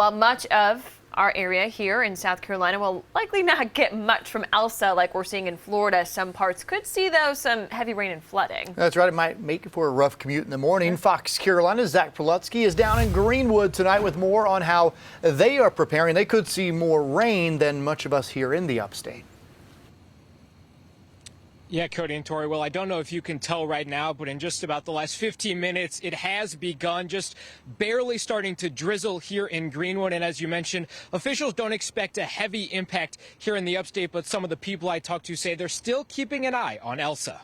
While much of our area here in South Carolina will likely not get much from Elsa like we're seeing in Florida. Some parts could see, though, some heavy rain and flooding. That's right. It might make it for a rough commute in the morning. Fox Carolina's Zach Prelutsky is down in Greenwood tonight with more on how they are preparing. They could see more rain than much of us here in the upstate. Yeah, Cody and Tori, well, I don't know if you can tell right now, but in just about the last 15 minutes, it has begun just barely starting to drizzle here in Greenwood. And as you mentioned, officials don't expect a heavy impact here in the upstate, but some of the people I talked to say they're still keeping an eye on Elsa.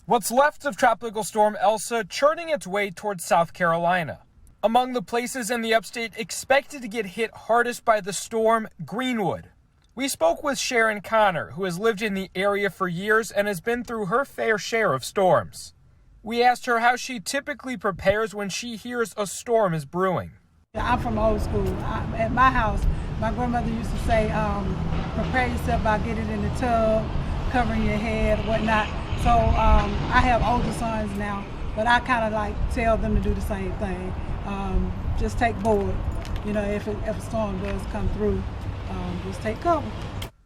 What's left of Tropical Storm Elsa churning its way towards South Carolina. Among the places in the upstate expected to get hit hardest by the storm, Greenwood. We spoke with Sharon Connor, who has lived in the area for years and has been through her fair share of storms. We asked her how she typically prepares when she hears a storm is brewing. I'm from old school. At my house, my grandmother used to say, prepare yourself by getting in the tub, covering your head, whatnot. So I have older sons now, but I kind of like tell them to do the same thing. Just take board. You know, if a storm does come through, just take cover.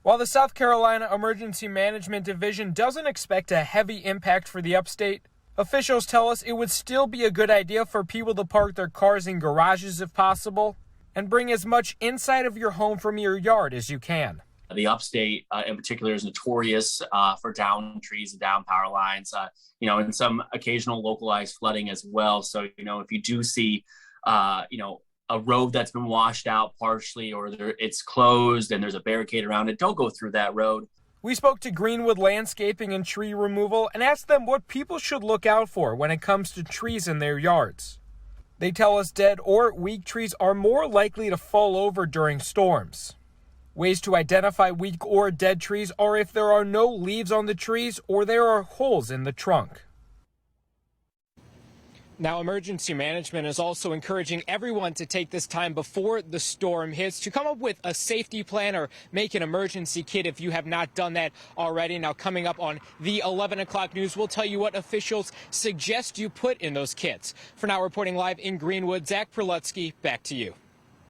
While the South Carolina Emergency Management Division doesn't expect a heavy impact for the upstate, officials tell us it would still be a good idea for people to park their cars in garages if possible and bring as much inside of your home from your yard as you can. The upstate in particular is notorious for downed trees and down power lines, and some occasional localized flooding as well. So, if you do see, a road that's been washed out partially or it's closed and there's a barricade around it, don't go through that road. We spoke to Greenwood Landscaping and Tree Removal and asked them what people should look out for when it comes to trees in their yards. They tell us dead or weak trees are more likely to fall over during storms. Ways to identify weak or dead trees are if there are no leaves on the trees or there are holes in the trunk. Now, emergency management is also encouraging everyone to take this time before the storm hits to come up with a safety plan or make an emergency kit if you have not done that already. Now, coming up on the 11 o'clock news, we'll tell you what officials suggest you put in those kits. For now, reporting live in Greenwood, Zach Prelutsky, back to you.